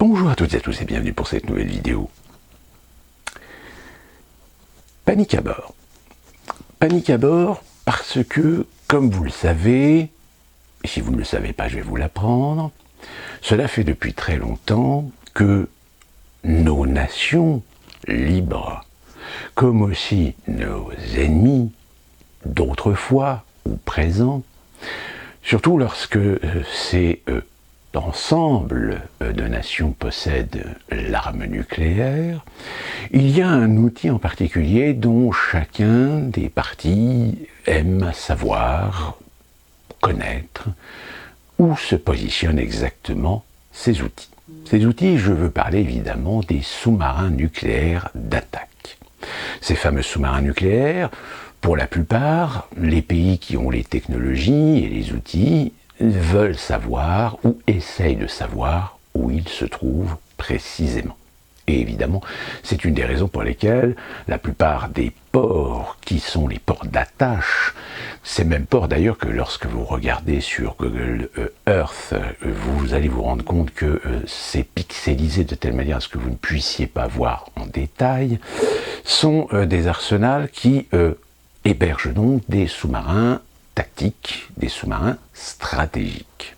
Bonjour à toutes et à tous et bienvenue pour cette nouvelle vidéo. Panique à bord. Panique à bord parce que, comme vous le savez, et si vous ne le savez pas, je vais vous l'apprendre, cela fait depuis très longtemps que nos nations libres, comme aussi nos ennemis d'autrefois ou présents, surtout lorsque ces l'ensemble de nations possèdent l'arme nucléaire, il y a un outil en particulier dont chacun des partis aime savoir, connaître, où se positionnent exactement ces outils. Ces outils, je veux parler évidemment des sous-marins nucléaires d'attaque. Ces fameux sous-marins nucléaires, pour la plupart, les pays qui ont les technologies et les outils veulent savoir ou essayent de savoir où ils se trouvent précisément. Et évidemment, c'est une des raisons pour lesquelles la plupart des ports qui sont les ports d'attache, ces mêmes ports d'ailleurs que lorsque vous regardez sur Google Earth, vous allez vous rendre compte que c'est pixelisé de telle manière à ce que vous ne puissiez pas voir en détail, sont des arsenals qui hébergent donc des sous-marins tactiques, des sous-marins stratégiques.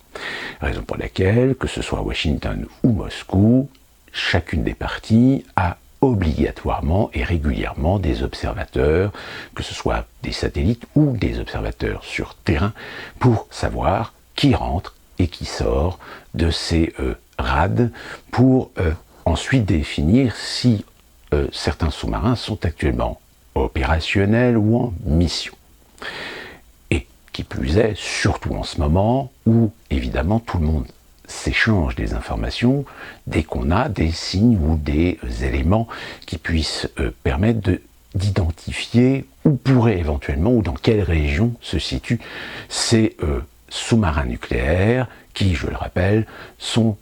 Raison pour laquelle, que ce soit Washington ou Moscou, chacune des parties a obligatoirement et régulièrement des observateurs, que ce soit des satellites ou des observateurs sur terrain, pour savoir qui rentre et qui sort de ces rades, pour ensuite définir si certains sous-marins sont actuellement opérationnels ou en mission. Qui plus est, surtout en ce moment où, évidemment, tout le monde s'échange des informations dès qu'on a des signes ou des éléments qui puissent permettre d'identifier où pourraient éventuellement ou dans quelle région se situent ces sous-marins nucléaires qui, je le rappelle, sont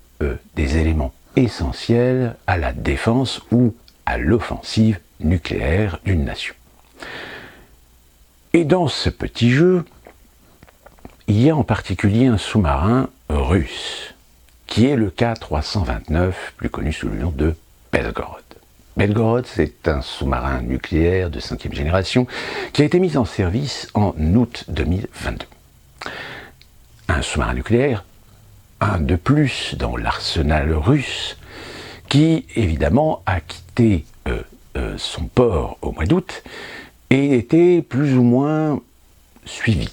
des éléments essentiels à la défense ou à l'offensive nucléaire d'une nation. Et dans ce petit jeu, il y a en particulier un sous-marin russe, qui est le K329, plus connu sous le nom de Belgorod. Belgorod, c'est un sous-marin nucléaire de 5e génération qui a été mis en service en août 2022. Un sous-marin nucléaire, un de plus dans l'arsenal russe, qui évidemment a quitté son port au mois d'août et était plus ou moins suivi.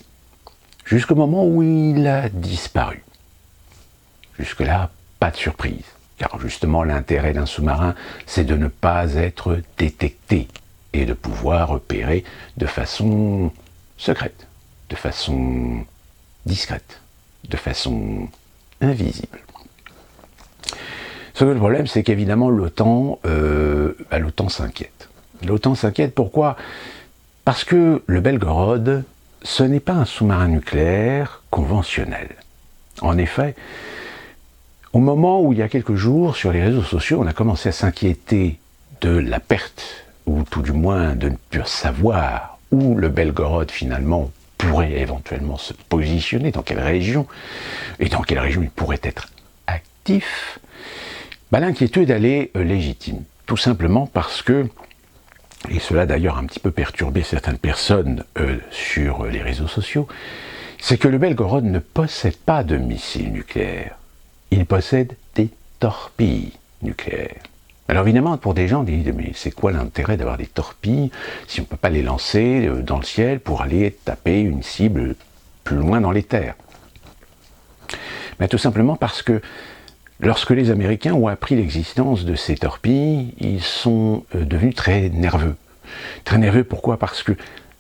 Jusqu'au moment où il a disparu. Jusque-là, pas de surprise, car justement l'intérêt d'un sous-marin, c'est de ne pas être détecté et de pouvoir opérer de façon secrète, de façon discrète, de façon invisible. Ce que le problème, c'est qu'évidemment l'OTAN s'inquiète. L'OTAN s'inquiète pourquoi ? Parce que le Belgorod, ce n'est pas un sous-marin nucléaire conventionnel. En effet, au moment où il y a quelques jours, sur les réseaux sociaux, on a commencé à s'inquiéter de la perte, ou tout du moins de ne plus savoir où le Belgorod finalement pourrait éventuellement se positionner, dans quelle région, et dans quelle région il pourrait être actif, l'inquiétude elle est légitime. Tout simplement parce que, et cela d'ailleurs a un petit peu perturbé certaines personnes sur les réseaux sociaux, c'est que le Belgorod ne possède pas de missiles nucléaires. Il possède des torpilles nucléaires. Alors évidemment, pour des gens, on dit, mais c'est quoi l'intérêt d'avoir des torpilles si on ne peut pas les lancer dans le ciel pour aller taper une cible plus loin dans les terres ? Tout simplement parce que lorsque les Américains ont appris l'existence de ces torpilles, ils sont devenus très nerveux. Très nerveux, pourquoi ? Parce que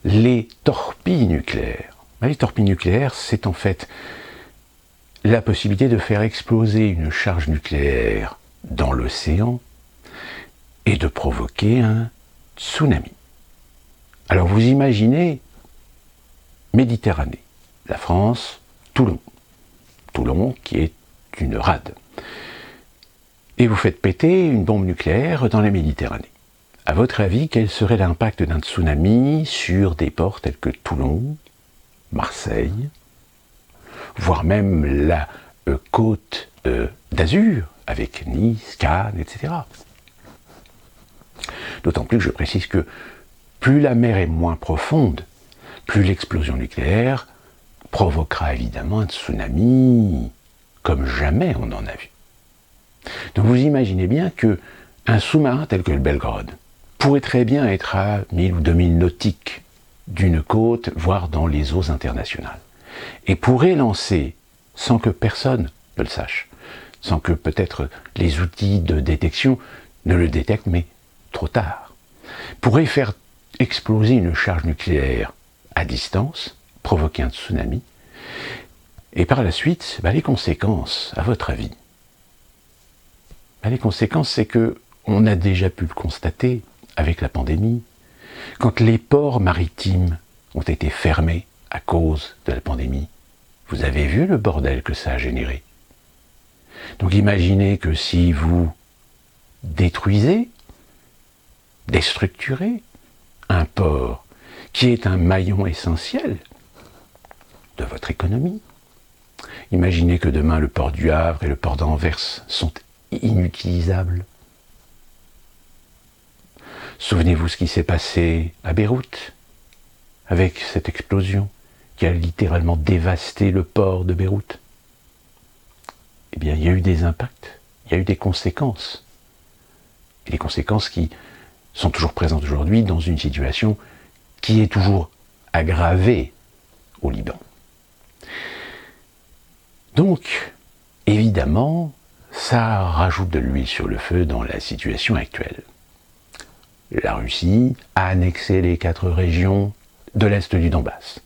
les torpilles nucléaires, c'est en fait la possibilité de faire exploser une charge nucléaire dans l'océan et de provoquer un tsunami. Alors vous imaginez Méditerranée, la France, Toulon. Toulon qui est une rade. Et vous faites péter une bombe nucléaire dans la Méditerranée. À votre avis, quel serait l'impact d'un tsunami sur des ports tels que Toulon, Marseille, voire même la côte d'Azur, avec Nice, Cannes, etc. D'autant plus que je précise que plus la mer est moins profonde, plus l'explosion nucléaire provoquera évidemment un tsunami comme jamais on en a vu. Donc vous imaginez bien que un sous-marin tel que le Belgrade pourrait très bien être à 1000 ou 2000 nautiques d'une côte, voire dans les eaux internationales, et pourrait lancer, sans que personne ne le sache, sans que peut-être les outils de détection ne le détectent, mais trop tard, pourrait faire exploser une charge nucléaire à distance, provoquer un tsunami, et par la suite, les conséquences, à votre avis, les conséquences, c'est que on a déjà pu le constater avec la pandémie, quand les ports maritimes ont été fermés à cause de la pandémie. Vous avez vu le bordel que ça a généré. Donc imaginez que si vous détruisez, déstructurez un port qui est un maillon essentiel de votre économie, imaginez que demain le port du Havre et le port d'Anvers sont inutilisables. Souvenez-vous ce qui s'est passé à Beyrouth, avec cette explosion qui a littéralement dévasté le port de Beyrouth. Eh bien, il y a eu des impacts, il y a eu des conséquences. Et les conséquences qui sont toujours présentes aujourd'hui dans une situation qui est toujours aggravée au Liban. Donc, évidemment, ça rajoute de l'huile sur le feu dans la situation actuelle. La Russie a annexé les 4 régions de l'Est du Donbass.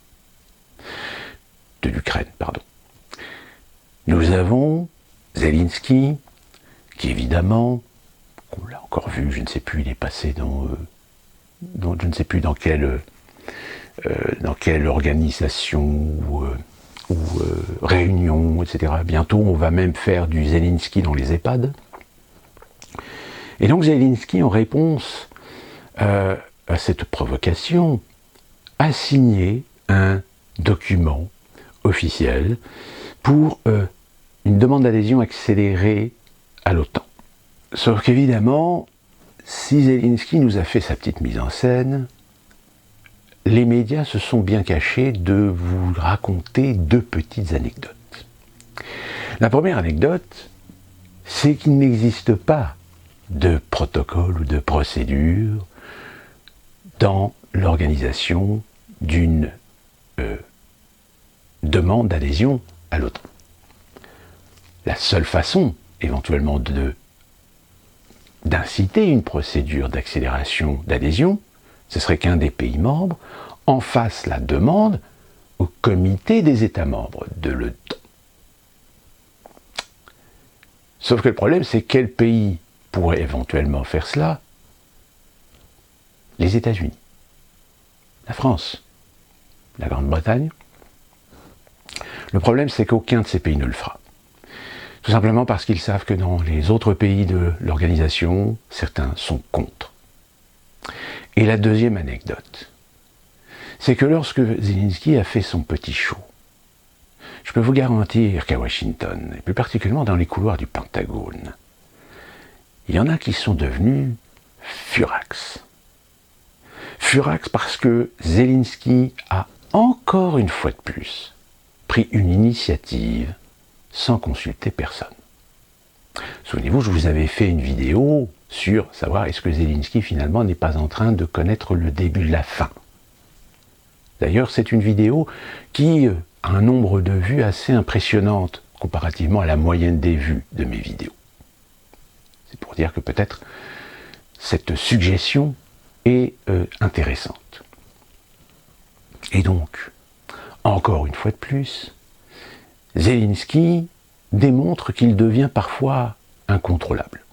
De l'Ukraine, pardon. Nous avons Zelensky, qui évidemment, on l'a encore vu, je ne sais plus, il est passé dans je ne sais plus dans quelle organisation ou réunion, etc. Bientôt, on va même faire du Zelensky dans les EHPAD. Et donc Zelensky, en réponse à cette provocation, a signé un document officiel pour une demande d'adhésion accélérée à l'OTAN. Sauf qu'évidemment, si Zelensky nous a fait sa petite mise en scène, les médias se sont bien cachés de vous raconter 2 petites anecdotes. La première anecdote, c'est qu'il n'existe pas de protocole ou de procédure dans l'organisation d'une demande d'adhésion à l'OTAN. La seule façon, éventuellement, d'inciter une procédure d'accélération d'adhésion, ce serait qu'un des pays membres en fasse la demande au comité des États membres de l'OTAN. Sauf que le problème, c'est quel pays pourrait éventuellement faire cela? Les États-Unis, la France, la Grande-Bretagne. Le problème, c'est qu'aucun de ces pays ne le fera. Tout simplement parce qu'ils savent que dans les autres pays de l'organisation, certains sont contre. Et la deuxième anecdote, c'est que lorsque Zelensky a fait son petit show, je peux vous garantir qu'à Washington, et plus particulièrement dans les couloirs du Pentagone, il y en a qui sont devenus furax. Furax parce que Zelensky a encore une fois de plus pris une initiative sans consulter personne. Souvenez-vous, je vous avais fait une vidéo sur savoir est-ce que Zelensky finalement n'est pas en train de connaître le début de la fin. D'ailleurs, c'est une vidéo qui a un nombre de vues assez impressionnante comparativement à la moyenne des vues de mes vidéos. C'est pour dire que peut-être cette suggestion est intéressante. Et donc, encore une fois de plus, Zelensky démontre qu'il devient parfois incontrôlable.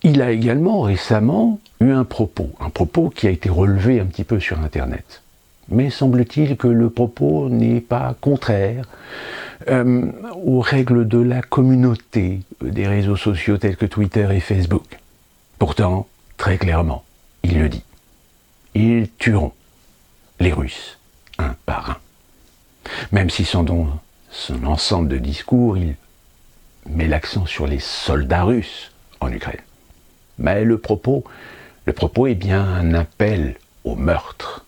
Il a également récemment eu un propos qui a été relevé un petit peu sur Internet. Mais semble-t-il que le propos n'est pas contraire aux règles de la communauté des réseaux sociaux tels que Twitter et Facebook. Pourtant, très clairement, il le dit. Ils tueront les Russes un par un. Même si dans son ensemble de discours, il met l'accent sur les soldats russes en Ukraine. Mais le propos est bien un appel au meurtre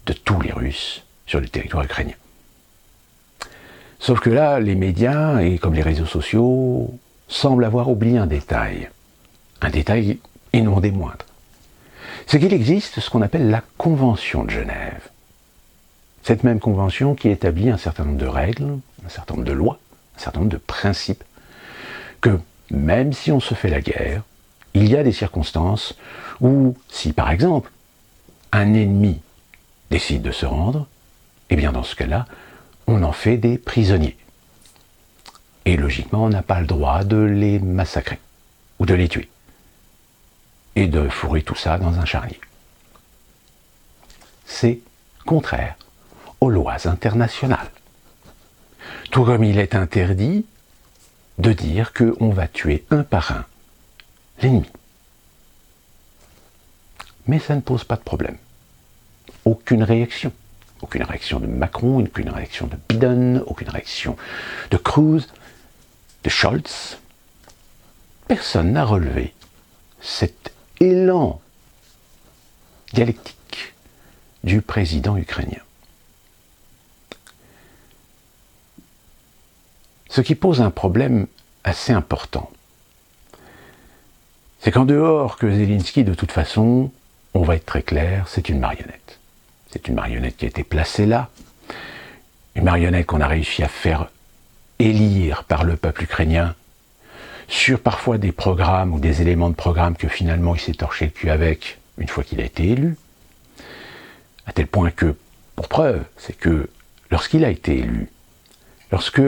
de tous les Russes sur le territoire ukrainien. Sauf que là, les médias, et comme les réseaux sociaux, semblent avoir oublié un détail et non des moindres. C'est qu'il existe ce qu'on appelle la Convention de Genève. Cette même convention qui établit un certain nombre de règles, un certain nombre de lois, un certain nombre de principes, que même si on se fait la guerre, il y a des circonstances où, si par exemple, un ennemi décide de se rendre, eh bien dans ce cas-là, on en fait des prisonniers. Et logiquement, on n'a pas le droit de les massacrer, ou de les tuer, et de fourrer tout ça dans un charnier. C'est contraire aux lois internationales. Tout comme il est interdit de dire qu'on va tuer un par un l'ennemi. Mais ça ne pose pas de problème. Aucune réaction. Aucune réaction de Macron, aucune réaction de Biden, aucune réaction de Cruz, de Scholz. Personne n'a relevé cet élan dialectique du président ukrainien. Ce qui pose un problème assez important, c'est qu'en dehors que Zelensky, de toute façon, on va être très clair, c'est une marionnette. C'est une marionnette qui a été placée là, une marionnette qu'on a réussi à faire élire par le peuple ukrainien sur parfois des programmes ou des éléments de programme que finalement il s'est torché le cul avec une fois qu'il a été élu, à tel point que, pour preuve, c'est que lorsqu'il a été élu, lorsque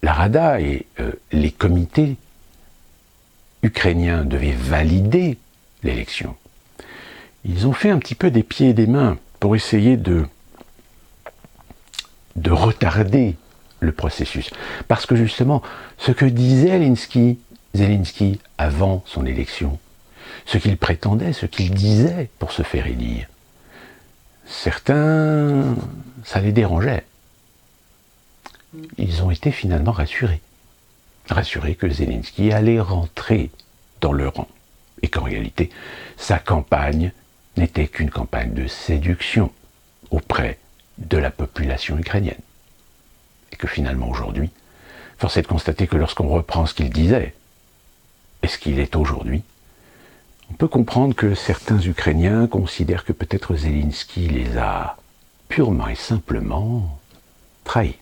la Rada et les comités ukrainiens devaient valider l'élection, ils ont fait un petit peu des pieds et des mains pour essayer de retarder le processus. Parce que justement, ce que disait Zelensky avant son élection, ce qu'il prétendait, ce qu'il disait pour se faire élire, certains, ça les dérangeait. Ils ont été finalement rassurés. Rassurés que Zelensky allait rentrer dans le rang. Et qu'en réalité, sa campagne n'était qu'une campagne de séduction auprès de la population ukrainienne. Et que finalement aujourd'hui, force est de constater que lorsqu'on reprend ce qu'il disait et ce qu'il est aujourd'hui, on peut comprendre que certains Ukrainiens considèrent que peut-être Zelensky les a purement et simplement trahis.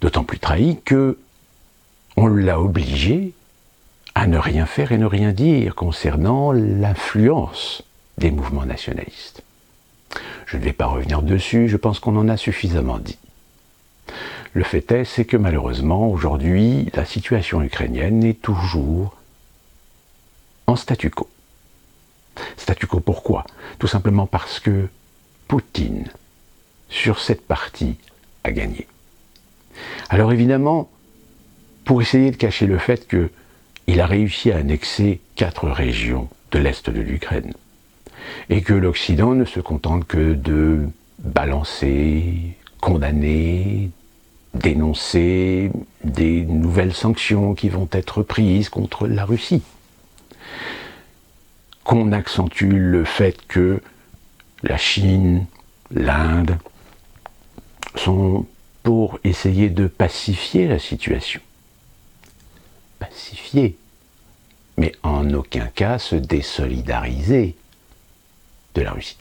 D'autant plus trahis que on l'a obligé à ne rien faire et ne rien dire concernant l'influence des mouvements nationalistes. Je ne vais pas revenir dessus, je pense qu'on en a suffisamment dit. Le fait est, c'est que malheureusement, aujourd'hui, la situation ukrainienne est toujours en statu quo. Statu quo pourquoi ? Tout simplement parce que Poutine, sur cette partie, a gagné. Alors évidemment, pour essayer de cacher le fait qu'il a réussi à annexer 4 régions de l'Est de l'Ukraine, et que l'Occident ne se contente que de balancer, condamner, dénoncer des nouvelles sanctions qui vont être prises contre la Russie. Qu'on accentue le fait que la Chine, l'Inde sont pour essayer de pacifier la situation. Pacifier, mais en aucun cas se désolidariser de la Russie.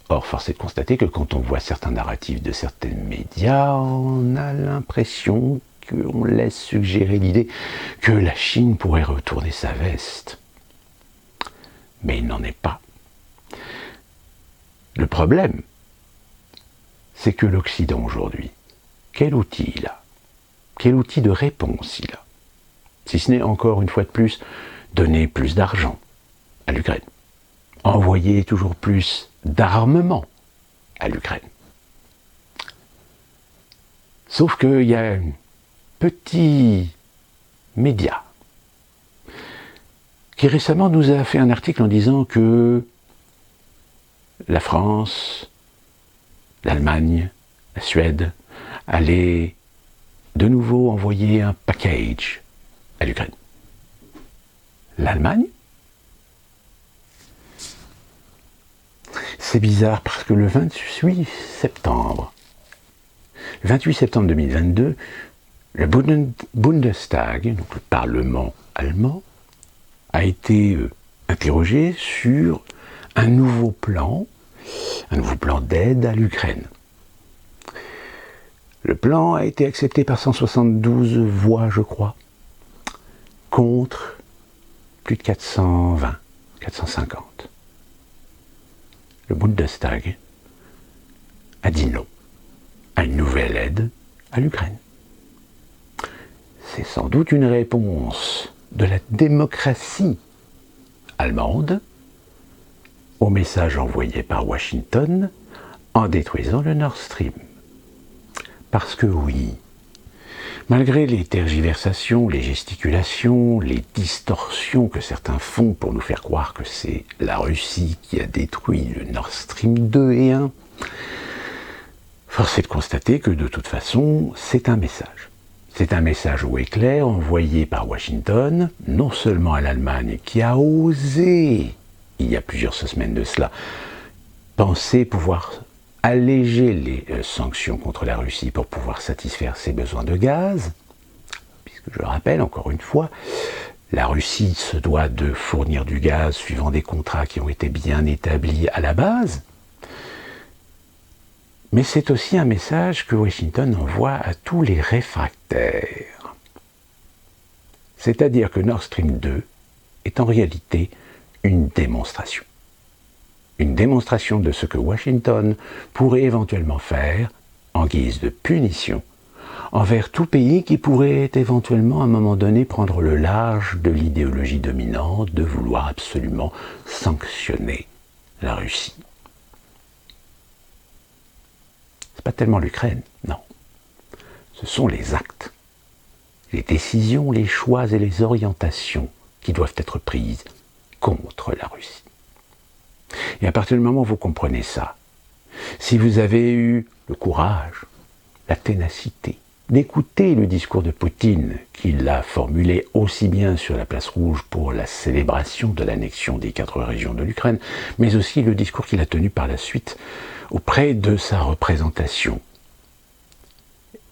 Or, force est de constater que quand on voit certains narratifs de certains médias, on a l'impression qu'on laisse suggérer l'idée que la Chine pourrait retourner sa veste. Mais il n'en est pas. Le problème, c'est que l'Occident aujourd'hui, quel outil il a ? Quel outil de réponse il a ? Si ce n'est encore une fois de plus, donner plus d'argent à l'Ukraine. Envoyer toujours plus d'armement à l'Ukraine. Sauf qu'il y a un petit média qui récemment nous a fait un article en disant que la France, l'Allemagne, la Suède allaient de nouveau envoyé un package à l'Ukraine. L'Allemagne? C'est bizarre parce que le 28 septembre 2022, le Bundestag, donc le Parlement allemand, a été interrogé sur un nouveau plan d'aide à l'Ukraine. Le plan a été accepté par 172 voix, je crois, contre plus de 420, 450. Le Bundestag a dit non à une nouvelle aide à l'Ukraine. C'est sans doute une réponse de la démocratie allemande au message envoyé par Washington en détruisant le Nord Stream. Parce que oui, malgré les tergiversations, les gesticulations, les distorsions que certains font pour nous faire croire que c'est la Russie qui a détruit le Nord Stream 2 et 1, force est de constater que de toute façon, c'est un message. C'est un message haut et clair envoyé par Washington, non seulement à l'Allemagne, qui a osé, il y a plusieurs semaines de cela, penser pouvoir alléger les sanctions contre la Russie pour pouvoir satisfaire ses besoins de gaz, puisque je rappelle encore une fois, la Russie se doit de fournir du gaz suivant des contrats qui ont été bien établis à la base, mais c'est aussi un message que Washington envoie à tous les réfractaires. C'est-à-dire que Nord Stream 2 est en réalité une démonstration. Une démonstration de ce que Washington pourrait éventuellement faire en guise de punition envers tout pays qui pourrait éventuellement à un moment donné prendre le large de l'idéologie dominante de vouloir absolument sanctionner la Russie. C'est pas tellement l'Ukraine, non. Ce sont les actes, les décisions, les choix et les orientations qui doivent être prises contre la Russie. Et à partir du moment où vous comprenez ça, si vous avez eu le courage, la ténacité, d'écouter le discours de Poutine, qu'il a formulé aussi bien sur la place rouge pour la célébration de l'annexion des 4 régions de l'Ukraine, mais aussi le discours qu'il a tenu par la suite auprès de sa représentation,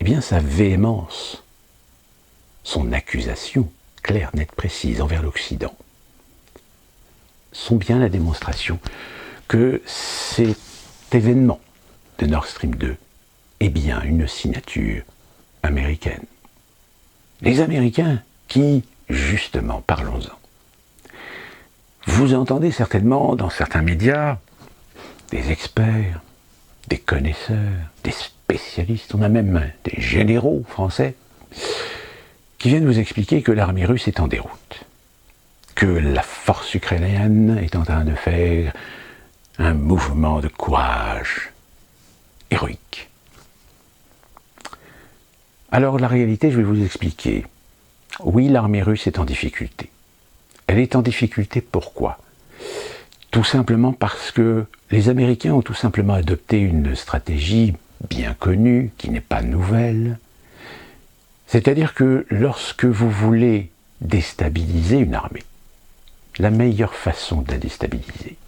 eh bien sa véhémence, son accusation claire, nette, précise envers l'Occident, sont bien la démonstration que cet événement de Nord Stream 2 est bien une signature américaine. Les Américains qui, justement, parlons-en, vous entendez certainement dans certains médias des experts, des connaisseurs, des spécialistes, on a même des généraux français qui viennent vous expliquer que l'armée russe est en déroute, que la force ukrainienne est en train de faire un mouvement de courage héroïque. Alors la réalité, je vais vous expliquer. Oui, l'armée russe est en difficulté. Elle est en difficulté pourquoi ? Tout simplement parce que les Américains ont tout simplement adopté une stratégie bien connue, qui n'est pas nouvelle. C'est-à-dire que lorsque vous voulez déstabiliser une armée, la meilleure façon de la déstabiliser,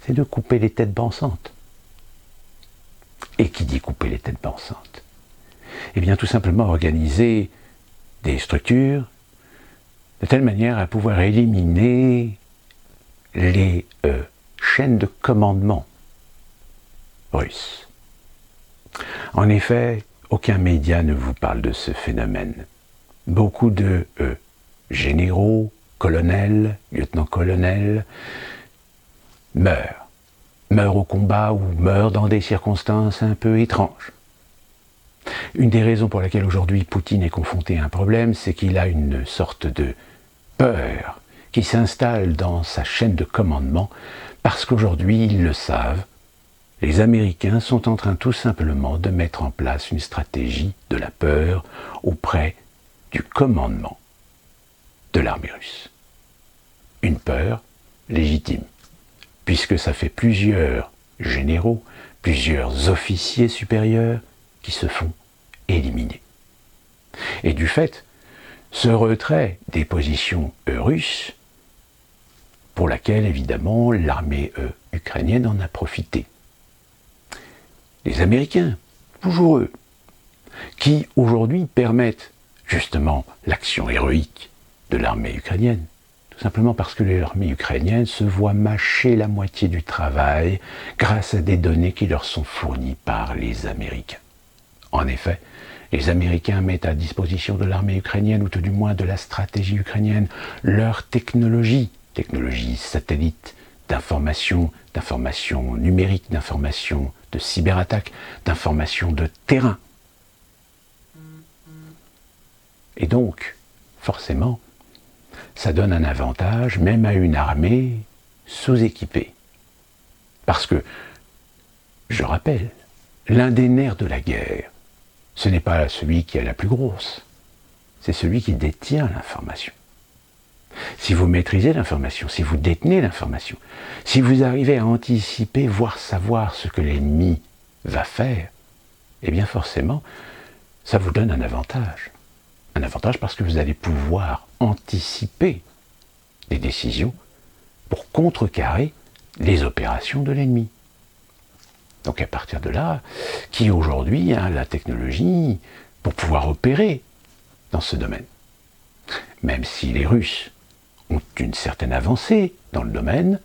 c'est de couper les têtes pensantes. Et qui dit couper les têtes pensantes ? Eh bien tout simplement organiser des structures de telle manière à pouvoir éliminer les chaînes de commandement russes. En effet, aucun média ne vous parle de ce phénomène. Beaucoup de généraux, colonels, lieutenants-colonels meurent au combat ou meurent dans des circonstances un peu étranges. Une des raisons pour laquelle aujourd'hui Poutine est confronté à un problème, c'est qu'il a une sorte de peur qui s'installe dans sa chaîne de commandement, parce qu'aujourd'hui, ils le savent, les Américains sont en train tout simplement de mettre en place une stratégie de la peur auprès du commandement de l'armée russe. Une peur légitime, puisque ça fait plusieurs généraux, plusieurs officiers supérieurs qui se font éliminés. Et du fait, ce retrait des positions russes, pour laquelle évidemment l'armée ukrainienne en a profité. Les Américains, toujours eux, qui aujourd'hui permettent justement l'action héroïque de l'armée ukrainienne, tout simplement parce que l'armée ukrainienne se voit mâcher la moitié du travail grâce à des données qui leur sont fournies par les Américains. En effet, les Américains mettent à disposition de l'armée ukrainienne, ou tout du moins de la stratégie ukrainienne, leur technologie satellite, d'information numérique, d'information de cyberattaque, d'information de terrain. Et donc, forcément, ça donne un avantage même à une armée sous-équipée. Parce que, je rappelle, l'un des nerfs de la guerre, ce n'est pas celui qui a la plus grosse, c'est celui qui détient l'information. Si vous maîtrisez l'information, si vous détenez l'information, si vous arrivez à anticiper, voire savoir ce que l'ennemi va faire, eh bien forcément, ça vous donne un avantage. Un avantage parce que vous allez pouvoir anticiper les décisions pour contrecarrer les opérations de l'ennemi. Donc à partir de là, qui aujourd'hui a la technologie pour pouvoir opérer dans ce domaine? Même si les Russes ont une certaine avancée dans le domaine,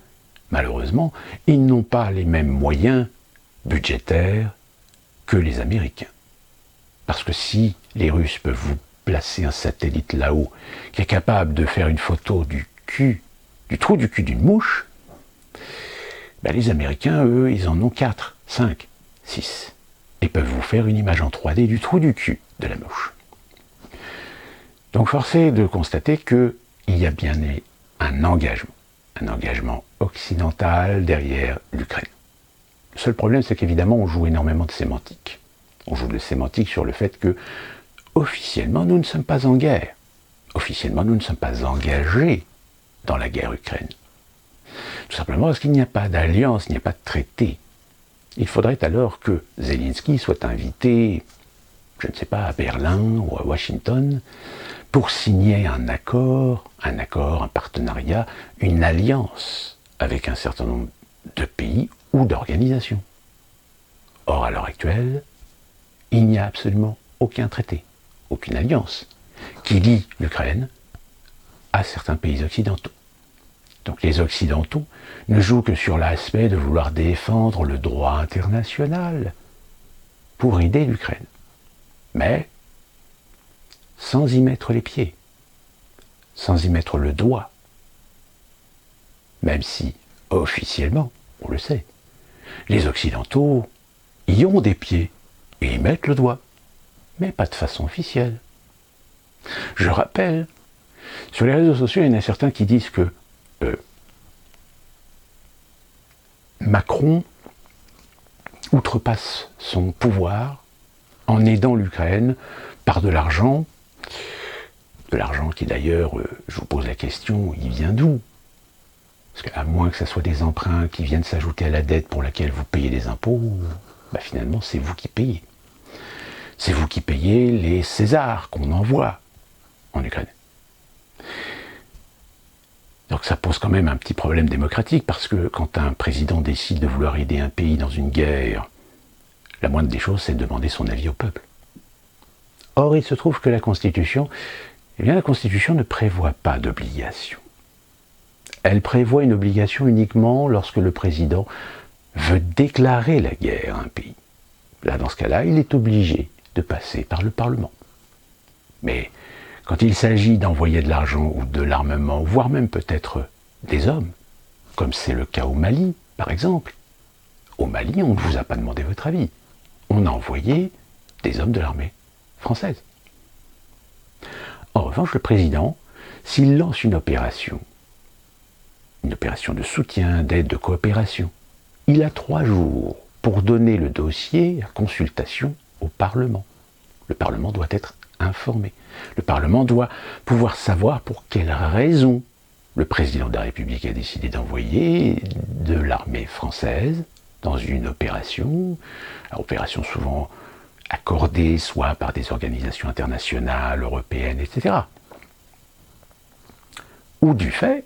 malheureusement, ils n'ont pas les mêmes moyens budgétaires que les Américains. Parce que si les Russes peuvent vous placer un satellite là-haut qui est capable de faire une photo du trou du cul d'une mouche, ben les Américains, eux, ils en ont 4, 5, 6. Et peuvent vous faire une image en 3D du trou du cul de la mouche. Donc force est de constater qu'il y a bien un engagement occidental derrière l'Ukraine. Le seul problème, c'est qu'évidemment, on joue énormément de sémantique. On joue de sémantique sur le fait que, officiellement, nous ne sommes pas en guerre. Officiellement, nous ne sommes pas engagés dans la guerre Ukraine. Tout simplement parce qu'il n'y a pas d'alliance, il n'y a pas de traité. Il faudrait alors que Zelensky soit invité, je ne sais pas, à Berlin ou à Washington, pour signer un accord, un partenariat, une alliance avec un certain nombre de pays ou d'organisations. Or, à l'heure actuelle, il n'y a absolument aucun traité, aucune alliance qui lie l'Ukraine à certains pays occidentaux. Donc les Occidentaux ne jouent que sur l'aspect de vouloir défendre le droit international pour aider l'Ukraine. Mais sans y mettre les pieds, sans y mettre le doigt. Même si, officiellement, on le sait, les Occidentaux y ont des pieds et y mettent le doigt, mais pas de façon officielle. Je rappelle, sur les réseaux sociaux, il y en a certains qui disent que Macron outrepasse son pouvoir en aidant l'Ukraine par de l'argent qui d'ailleurs, je vous pose la question, il vient d'où? Parce qu'à moins que ce soit des emprunts qui viennent s'ajouter à la dette pour laquelle vous payez des impôts, bah finalement c'est vous qui payez. C'est vous qui payez les Césars qu'on envoie en Ukraine. Donc ça pose quand même un petit problème démocratique, parce que quand un président décide de vouloir aider un pays dans une guerre, la moindre des choses, c'est de demander son avis au peuple. Or, il se trouve que la Constitution ne prévoit pas d'obligation. Elle prévoit une obligation uniquement lorsque le président veut déclarer la guerre à un pays. Là, dans ce cas-là, il est obligé de passer par le Parlement. Mais quand il s'agit d'envoyer de l'argent ou de l'armement, voire même peut-être des hommes, comme c'est le cas au Mali, par exemple, au Mali, on ne vous a pas demandé votre avis. On a envoyé des hommes de l'armée française. En revanche, le président, s'il lance une opération de soutien, d'aide, de coopération, il a 3 jours pour donner le dossier à consultation au Parlement. Le Parlement doit être informé. Le Parlement doit pouvoir savoir pour quelles raisons le président de la République a décidé d'envoyer de l'armée française dans une opération, opération souvent accordée soit par des organisations internationales, européennes, etc. Ou du fait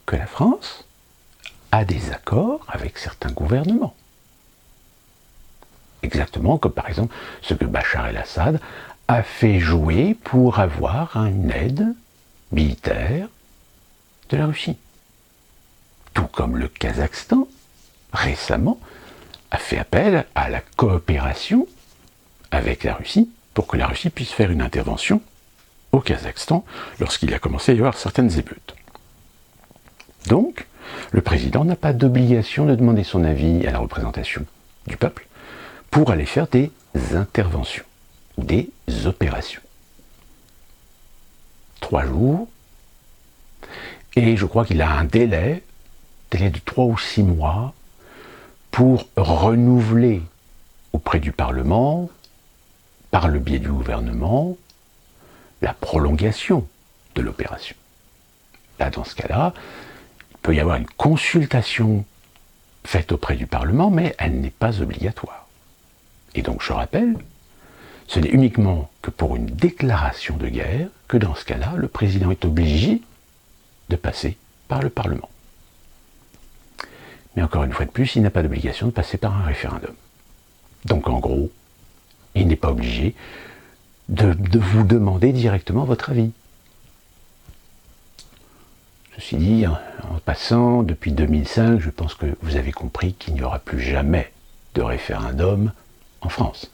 que la France a des accords avec certains gouvernements. Exactement comme par exemple ce que Bachar el-Assad a fait jouer pour avoir une aide militaire de la Russie. Tout comme le Kazakhstan, récemment, a fait appel à la coopération avec la Russie pour que la Russie puisse faire une intervention au Kazakhstan lorsqu'il a commencé à y avoir certaines émeutes. Donc, le président n'a pas d'obligation de demander son avis à la représentation du peuple pour aller faire des interventions ou des opérations. 3 jours, et je crois qu'il a un délai de 3 ou 6 mois pour renouveler auprès du Parlement, par le biais du gouvernement, la prolongation de l'opération. Là, dans ce cas-là, il peut y avoir une consultation faite auprès du Parlement, mais elle n'est pas obligatoire. Et donc, je rappelle, ce n'est uniquement que pour une déclaration de guerre que dans ce cas-là, le président est obligé de passer par le Parlement. Mais encore une fois de plus, il n'a pas d'obligation de passer par un référendum. Donc en gros, il n'est pas obligé de vous demander directement votre avis. Ceci dit, en passant, depuis 2005, je pense que vous avez compris qu'il n'y aura plus jamais de référendum en France.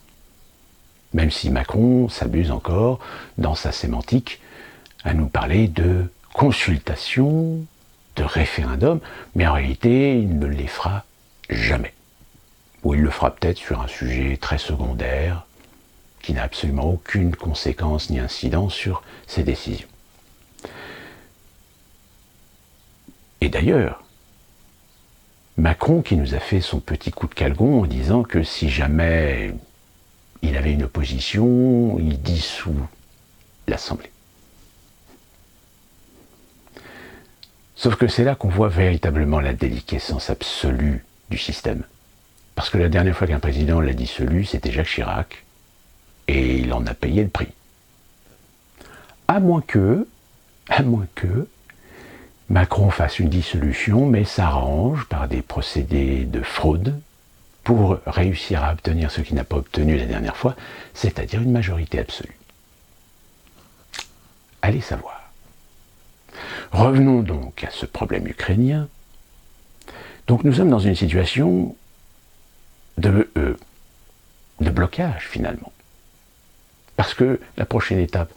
Même si Macron s'abuse encore, dans sa sémantique, à nous parler de consultation, de référendum, mais en réalité, il ne les fera jamais. Ou il le fera peut-être sur un sujet très secondaire, qui n'a absolument aucune conséquence ni incidence sur ses décisions. Et d'ailleurs, Macron qui nous a fait son petit coup de calgon en disant que si jamais il avait une opposition, il dissout l'Assemblée. Sauf que c'est là qu'on voit véritablement la déliquescence absolue du système. Parce que la dernière fois qu'un président l'a dissolu, c'était Jacques Chirac, et il en a payé le prix. À moins que Macron fasse une dissolution, mais s'arrange par des procédés de fraude pour réussir à obtenir ce qu'il n'a pas obtenu la dernière fois, c'est-à-dire une majorité absolue. Allez savoir. Revenons donc à ce problème ukrainien. Donc nous sommes dans une situation de blocage finalement. Parce que la prochaine étape,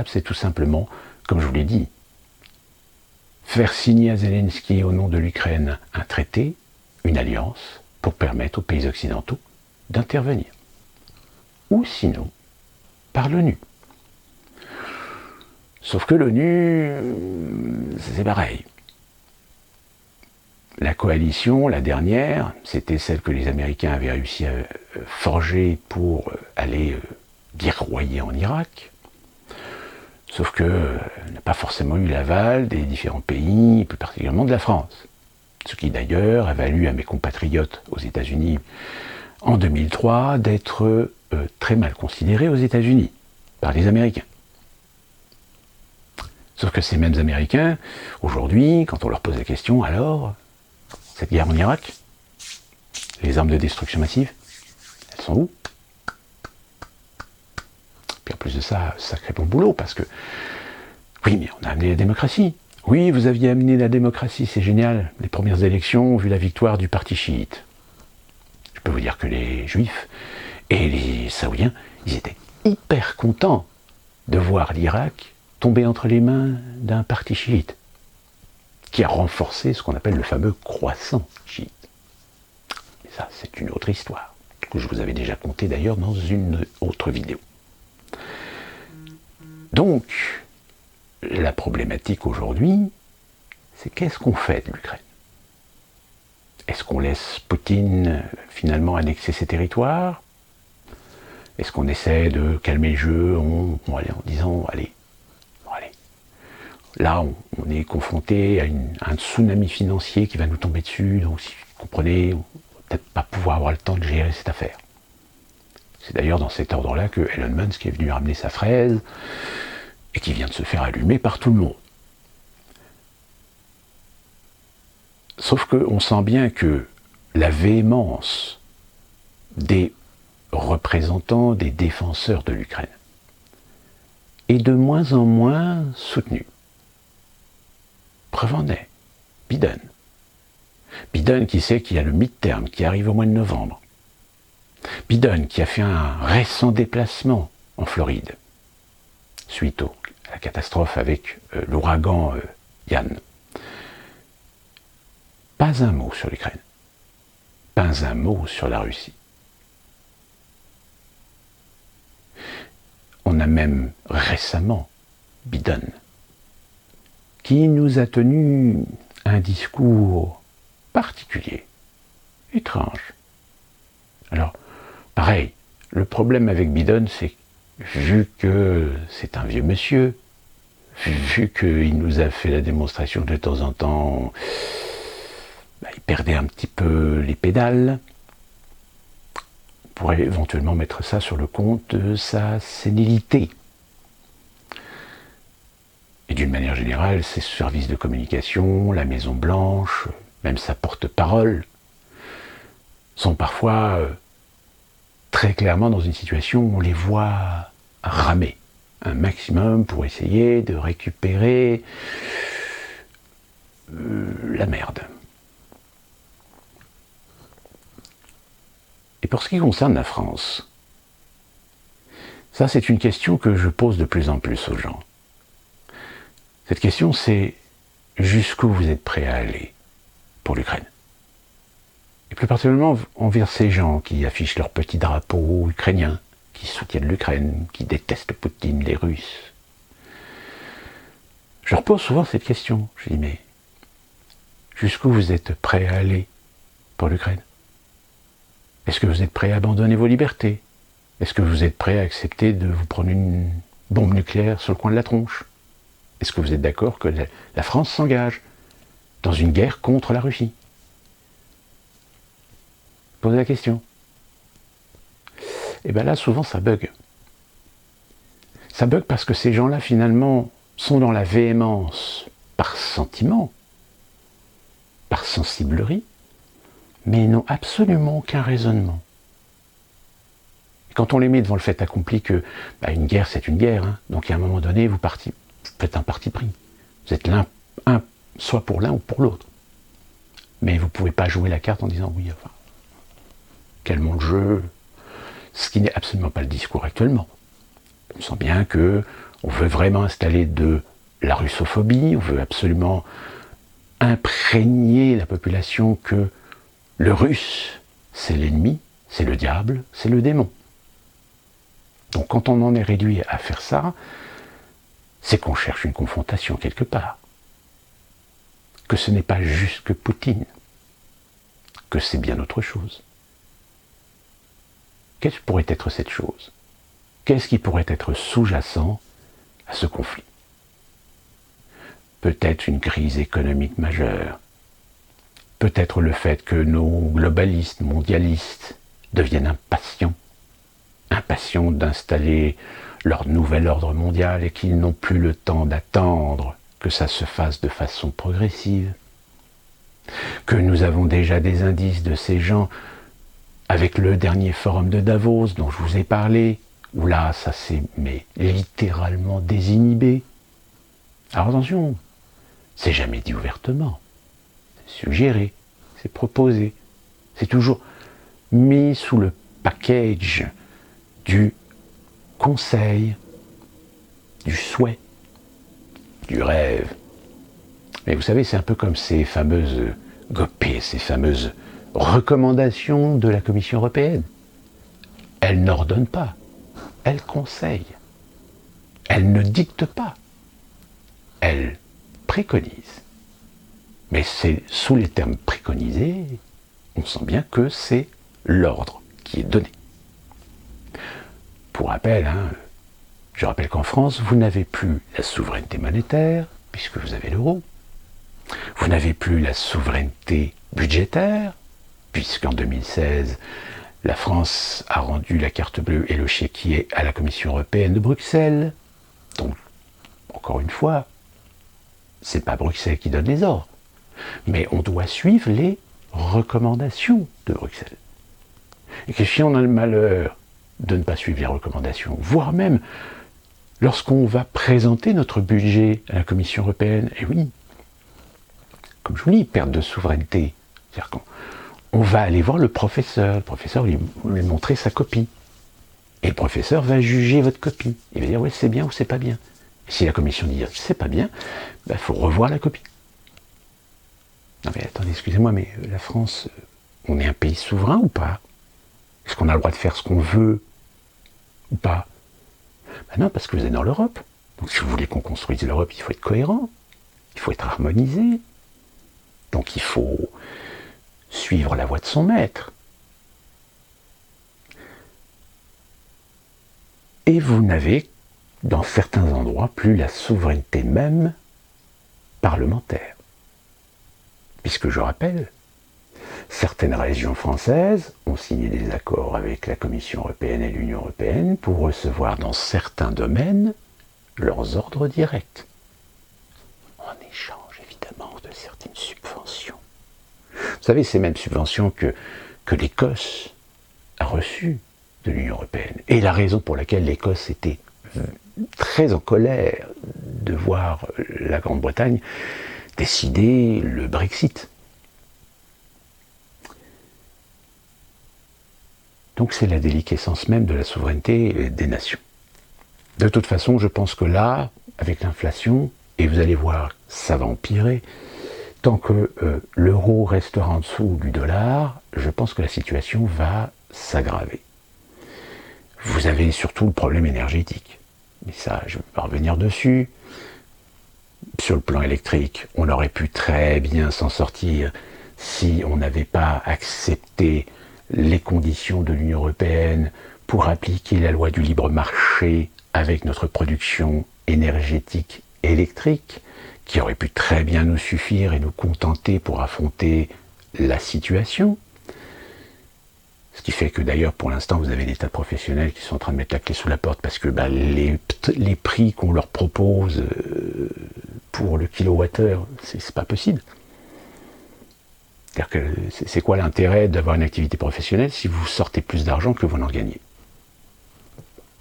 c'est tout simplement, comme je vous l'ai dit, faire signer à Zelensky au nom de l'Ukraine un traité, une alliance, pour permettre aux pays occidentaux d'intervenir. Ou sinon, par l'ONU. Sauf que l'ONU, c'est pareil. La coalition, la dernière, c'était celle que les Américains avaient réussi à forger pour aller guerroyer en Irak. Sauf que n'a pas forcément eu l'aval des différents pays, plus particulièrement de la France. Ce qui d'ailleurs a valu à mes compatriotes aux États-Unis en 2003 d'être très mal considérés aux États-Unis par les Américains. Sauf que ces mêmes Américains, aujourd'hui, quand on leur pose la question, alors, cette guerre en Irak, les armes de destruction massive, elles sont où? Puis en plus de ça, sacré bon boulot, parce que, oui, mais on a amené la démocratie. Oui, vous aviez amené la démocratie, c'est génial. Les premières élections ont vu la victoire du parti chiite. Je peux vous dire que les Juifs et les Saoudiens, ils étaient hyper contents de voir l'Irak tomber entre les mains d'un parti chiite, qui a renforcé ce qu'on appelle le fameux croissant chiite. Et ça, c'est une autre histoire, que je vous avais déjà contée d'ailleurs dans une autre vidéo. Donc, la problématique aujourd'hui, c'est qu'est-ce qu'on fait de l'Ukraine? Est-ce qu'on laisse Poutine finalement annexer ses territoires? Est-ce qu'on essaie de calmer le jeu en disant, allez, là, on est confronté à un tsunami financier qui va nous tomber dessus, donc si vous comprenez, on ne va peut-être pas pouvoir avoir le temps de gérer cette affaire. C'est d'ailleurs dans cet ordre-là que Elon Musk est venu ramener sa fraise et qui vient de se faire allumer par tout le monde. Sauf qu'on sent bien que la véhémence des représentants, des défenseurs de l'Ukraine est de moins en moins soutenue. Preuve en est, Biden. Biden qui sait qu'il y a le midterm qui arrive au mois de novembre. Biden qui a fait un récent déplacement en Floride, suite à la catastrophe avec l'ouragan Yann. Pas un mot sur l'Ukraine, pas un mot sur la Russie. On a même récemment Biden qui nous a tenu un discours particulier, étrange. Alors, pareil, le problème avec Biden, c'est que vu que c'est un vieux monsieur, vu qu'il nous a fait la démonstration que de temps en temps, il perdait un petit peu les pédales, on pourrait éventuellement mettre ça sur le compte de sa sénilité. Et d'une manière générale, ses services de communication, la Maison Blanche, même sa porte-parole, sont parfois très clairement dans une situation où on les voit ramer un maximum pour essayer de récupérer la merde. Et pour ce qui concerne la France, ça c'est une question que je pose de plus en plus aux gens. Cette question c'est jusqu'où vous êtes prêts à aller pour l'Ukraine? Et plus particulièrement envers ces gens qui affichent leur petit drapeau ukrainien, qui soutiennent l'Ukraine, qui détestent Poutine, les Russes. Je leur pose souvent cette question. Je dis, mais jusqu'où vous êtes prêts à aller pour l'Ukraine? Est-ce que vous êtes prêts à abandonner vos libertés? Est-ce que vous êtes prêts à accepter de vous prendre une bombe nucléaire sur le coin de la tronche? Est-ce que vous êtes d'accord que la France s'engage dans une guerre contre la Russie? Posez la question. Et bien là, souvent, ça bug. Ça bug parce que ces gens-là, finalement, sont dans la véhémence par sentiment, par sensiblerie, mais n'ont absolument aucun raisonnement. Et quand on les met devant le fait accompli que une guerre, c'est une guerre, hein, donc à un moment donné, vous faites un parti pris. Vous êtes soit pour l'un ou pour l'autre. Mais vous ne pouvez pas jouer la carte en disant oui, enfin, calmons le jeu, ce qui n'est absolument pas le discours actuellement. On sent bien que on veut vraiment installer de la russophobie, on veut absolument imprégner la population que le russe, c'est l'ennemi, c'est le diable, c'est le démon. Donc quand on en est réduit à faire ça, c'est qu'on cherche une confrontation quelque part. Que ce n'est pas juste que Poutine, que c'est bien autre chose. Qu'est-ce que pourrait être cette chose? Qu'est-ce qui pourrait être sous-jacent à ce conflit? Peut-être une crise économique majeure. Peut-être le fait que nos globalistes, mondialistes, deviennent impatients d'installer leur nouvel ordre mondial et qu'ils n'ont plus le temps d'attendre que ça se fasse de façon progressive. Que nous avons déjà des indices de ces gens avec le dernier forum de Davos dont je vous ai parlé, où là, ça s'est littéralement désinhibé. Alors attention, c'est jamais dit ouvertement, c'est suggéré, c'est proposé, c'est toujours mis sous le package du conseil, du souhait, du rêve. Mais vous savez, c'est un peu comme ces fameuses GOPÉ, ces fameuses recommandations de la Commission européenne. Elle n'ordonne pas, elle conseille. Elle ne dicte pas, elle préconise. Mais c'est sous les termes préconisés, on sent bien que c'est l'ordre qui est donné. Pour rappel, je rappelle qu'en France, vous n'avez plus la souveraineté monétaire, puisque vous avez l'euro. Vous n'avez plus la souveraineté budgétaire, puisqu'en 2016, La France a rendu la carte bleue et le chéquier à la Commission européenne de Bruxelles. Donc, encore une fois, c'est pas Bruxelles qui donne les ordres. Mais on doit suivre les recommandations de Bruxelles. Et que si on a le malheur de ne pas suivre les recommandations, voire même lorsqu'on va présenter notre budget à la Commission européenne, et oui, comme je vous dis, perte de souveraineté. C'est-à-dire qu'on va aller voir le professeur lui montrer sa copie. Et le professeur va juger votre copie. Il va dire, ouais, c'est bien ou c'est pas bien. Et si la commission dit, c'est pas bien, il faut revoir la copie. Non mais attendez, excusez-moi, mais la France, on est un pays souverain ou pas? Est-ce qu'on a le droit de faire ce qu'on veut ou pas? Ben non, parce que vous êtes dans l'Europe. Donc si vous voulez qu'on construise l'Europe, il faut être cohérent, il faut être harmonisé. Donc il faut suivre la voie de son maître. Et vous n'avez, dans certains endroits, plus la souveraineté même parlementaire. Puisque je rappelle, certaines régions françaises ont signé des accords avec la Commission européenne et l'Union européenne pour recevoir dans certains domaines leurs ordres directs. En échange, évidemment, de certaines subventions. Vous savez, ces mêmes subventions que l'Écosse a reçues de l'Union européenne. Et la raison pour laquelle l'Écosse était très en colère de voir la Grande-Bretagne décider le Brexit. Donc c'est la déliquescence même de la souveraineté des nations. De toute façon, je pense que là, avec l'inflation, et vous allez voir, ça va empirer, tant que l'euro restera en dessous du dollar, je pense que la situation va s'aggraver. Vous avez surtout le problème énergétique. Mais ça, je ne vais pas revenir dessus. Sur le plan électrique, on aurait pu très bien s'en sortir si on n'avait pas accepté les conditions de l'Union européenne pour appliquer la loi du libre marché avec notre production énergétique électrique, qui aurait pu très bien nous suffire et nous contenter pour affronter la situation. Ce qui fait que d'ailleurs, pour l'instant, vous avez des tas de professionnels qui sont en train de mettre la clé sous la porte parce que les prix qu'on leur propose pour le kilowattheure, c'est pas possible. C'est-à-dire que c'est quoi l'intérêt d'avoir une activité professionnelle si vous sortez plus d'argent que vous n'en gagnez?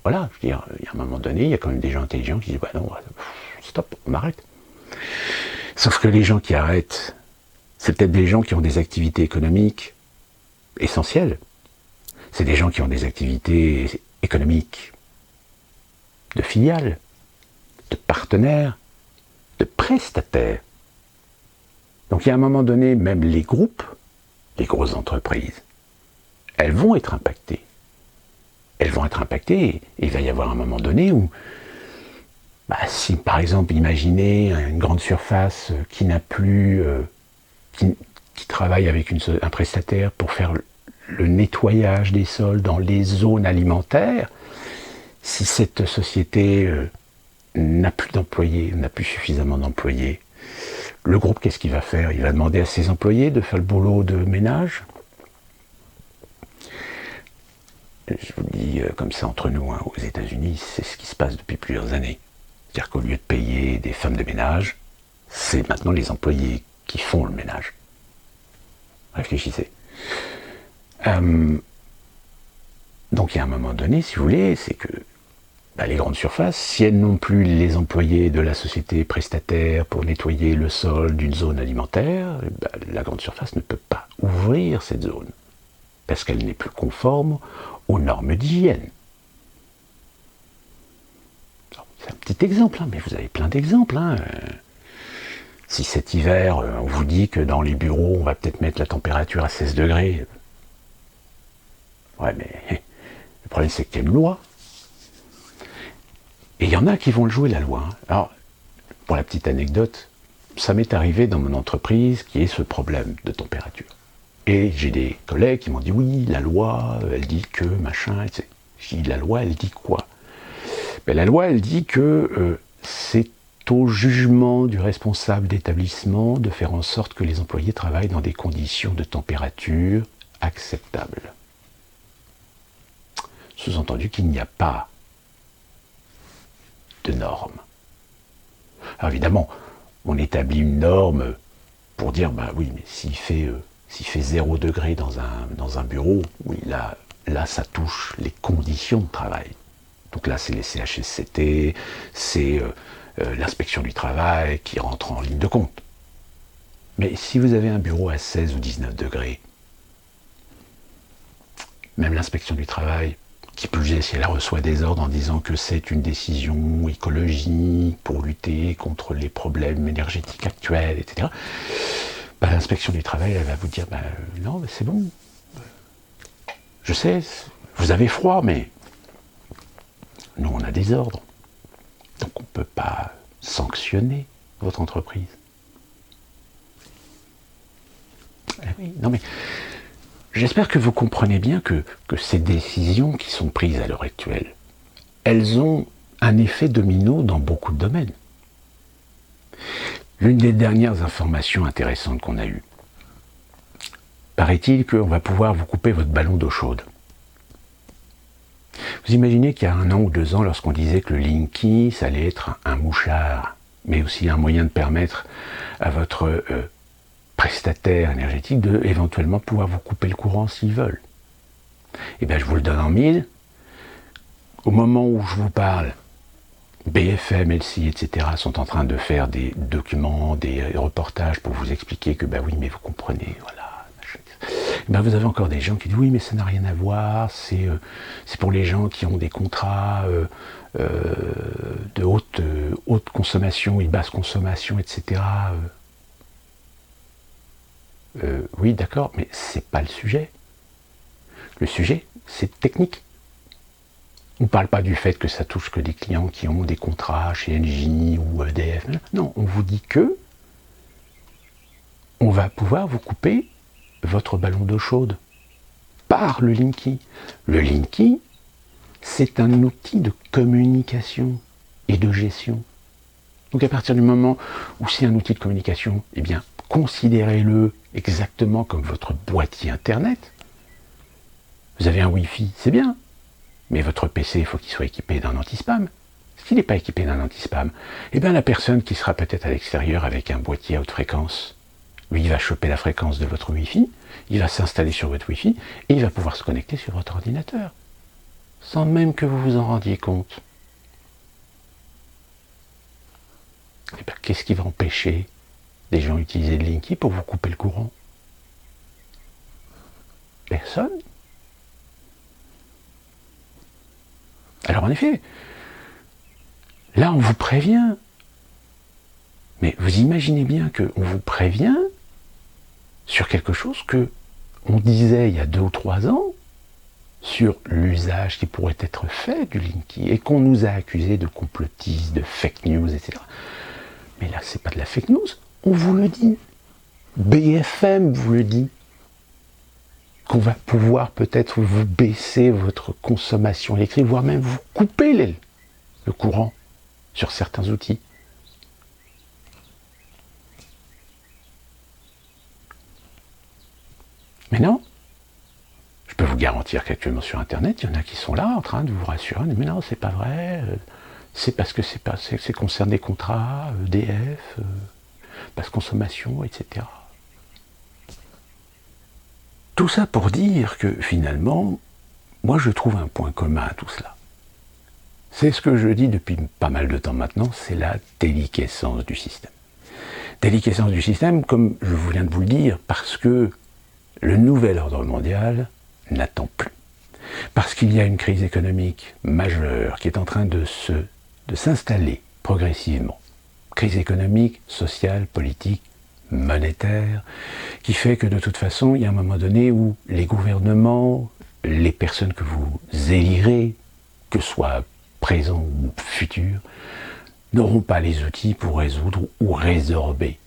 Voilà, je veux dire, il y a un moment donné, il y a quand même des gens intelligents qui disent bah non, stop, on arrête. Sauf que les gens qui arrêtent, c'est peut-être des gens qui ont des activités économiques essentielles. C'est des gens qui ont des activités économiques de filiales, de partenaires, de prestataires. Donc il y a un moment donné, même les groupes, les grosses entreprises, elles vont être impactées. Elles vont être impactées et il va y avoir un moment donné où, si par exemple, imaginez une grande surface qui n'a plus, qui travaille avec un prestataire pour faire le nettoyage des sols dans les zones alimentaires, si cette société n'a plus d'employés, n'a plus suffisamment d'employés, le groupe, qu'est-ce qu'il va faire? Il va demander à ses employés de faire le boulot de ménage. Je vous le dis comme ça entre nous, aux États-Unis, c'est ce qui se passe depuis plusieurs années. C'est-à-dire qu'au lieu de payer des femmes de ménage, c'est maintenant les employés qui font le ménage. Réfléchissez. Donc il y a un moment donné, si vous voulez, c'est que les grandes surfaces, si elles n'ont plus les employés de la société prestataire pour nettoyer le sol d'une zone alimentaire, la grande surface ne peut pas ouvrir cette zone, parce qu'elle n'est plus conforme aux normes d'hygiène. C'est un petit exemple, mais vous avez plein d'exemples. Si cet hiver, on vous dit que dans les bureaux, on va peut-être mettre la température à 16 degrés, ouais, mais le problème c'est qu'il y a une loi. Et il y en a qui vont le jouer la loi. Alors, pour la petite anecdote, ça m'est arrivé dans mon entreprise qui est ce problème de température. Et j'ai des collègues qui m'ont dit oui, la loi, elle dit que machin, etc. J'ai dit la loi, elle dit quoi? La loi, elle dit que c'est au jugement du responsable d'établissement de faire en sorte que les employés travaillent dans des conditions de température acceptables. Sous-entendu qu'il n'y a pas de norme. Alors évidemment, on établit une norme pour dire, bah oui, mais s'il fait 0 degré dans un bureau, oui, là, ça touche les conditions de travail. Donc là, c'est les CHSCT, c'est l'inspection du travail qui rentre en ligne de compte. Mais si vous avez un bureau à 16 ou 19 degrés, même l'inspection du travail, qui plus est, si elle reçoit des ordres en disant que c'est une décision écologique pour lutter contre les problèmes énergétiques actuels, etc., bah, l'inspection du travail, elle va vous dire, bah, non, mais c'est bon. Je sais, vous avez froid, mais nous, on a des ordres. Donc on ne peut pas sanctionner votre entreprise. Eh oui, non mais j'espère que vous comprenez bien que ces décisions qui sont prises à l'heure actuelle, elles ont un effet domino dans beaucoup de domaines. L'une des dernières informations intéressantes qu'on a eues, paraît-il qu'on va pouvoir vous couper votre ballon d'eau chaude. Vous imaginez qu'il y a 1 an ou 2 ans, lorsqu'on disait que le Linky, ça allait être un mouchard, mais aussi un moyen de permettre à votre prestataire énergétique de éventuellement pouvoir vous couper le courant s'ils veulent. Eh bien, je vous le donne en mille. Au moment où je vous parle, BFM, LCI, etc. sont en train de faire des documents, des reportages pour vous expliquer que, bah oui, mais vous comprenez, voilà. Ben vous avez encore des gens qui disent oui, mais ça n'a rien à voir, c'est pour les gens qui ont des contrats de haute consommation et basse consommation, etc. Oui, d'accord, mais c'est pas le sujet. Le sujet, c'est technique. On ne parle pas du fait que ça touche que des clients qui ont des contrats chez Engie ou EDF. Non, on vous dit que on va pouvoir vous couper votre ballon d'eau chaude par le Linky. Le Linky, c'est un outil de communication et de gestion. Donc à partir du moment où c'est un outil de communication, eh bien, considérez-le exactement comme votre boîtier Internet. Vous avez un Wi-Fi, c'est bien, mais votre PC, il faut qu'il soit équipé d'un anti-spam. S'il n'est pas équipé d'un anti-spam, eh bien la personne qui sera peut-être à l'extérieur avec un boîtier à haute fréquence, lui, il va choper la fréquence de votre Wi-Fi, il va s'installer sur votre Wi-Fi et il va pouvoir se connecter sur votre ordinateur, sans même que vous vous en rendiez compte. Et bien, qu'est-ce qui va empêcher des gens d'utiliser le Linky pour vous couper le courant? Personne. Alors en effet, là on vous prévient. Mais vous imaginez bien qu'on vous prévient sur quelque chose que on disait il y a 2 ou 3 ans sur l'usage qui pourrait être fait du Linky et qu'on nous a accusé de complotistes, de fake news, etc. Mais là, c'est pas de la fake news, on vous le dit. BFM vous le dit. Qu'on va pouvoir peut-être vous baisser votre consommation électrique, voire même vous couper le courant sur certains outils. Mais non, je peux vous garantir qu'actuellement sur Internet, il y en a qui sont là en train de vous rassurer, mais non, c'est pas vrai, c'est parce que c'est concerne des contrats, EDF, basse consommation, etc. Tout ça pour dire que finalement, moi je trouve un point commun à tout cela. C'est ce que je dis depuis pas mal de temps maintenant, c'est la déliquescence du système. Déliquescence du système, comme je viens de vous le dire, parce que le nouvel ordre mondial n'attend plus. Parce qu'il y a une crise économique majeure qui est en train de s'installer progressivement. Crise économique, sociale, politique, monétaire, qui fait que de toute façon, il y a un moment donné où les gouvernements, les personnes que vous élirez, que ce soit présents ou futurs, n'auront pas les outils pour résoudre ou résorber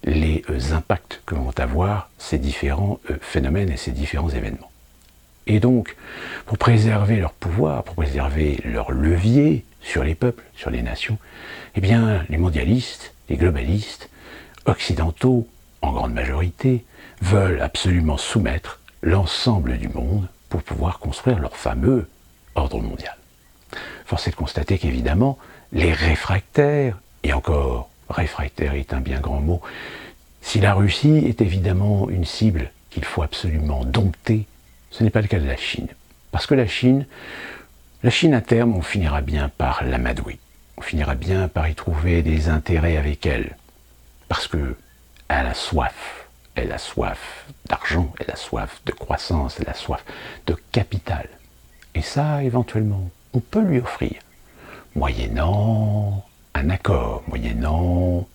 les impacts que vont avoir ces différents phénomènes et ces différents événements. Et donc, pour préserver leur pouvoir, pour préserver leur levier sur les peuples, sur les nations, eh bien, les mondialistes, les globalistes, occidentaux, en grande majorité, veulent absolument soumettre l'ensemble du monde pour pouvoir construire leur fameux ordre mondial. Force est de constater qu'évidemment, les réfractaires, et encore, réfractaire est un bien grand mot, si la Russie est évidemment une cible qu'il faut absolument dompter, ce n'est pas le cas de la Chine. Parce que la Chine à terme, on finira bien par l'amadouer. On finira bien par y trouver des intérêts avec elle. Parce que elle a soif. Elle a soif d'argent, elle a soif de croissance, elle a soif de capital. Et ça, éventuellement, on peut lui offrir. Moyennant un accord, moyennant...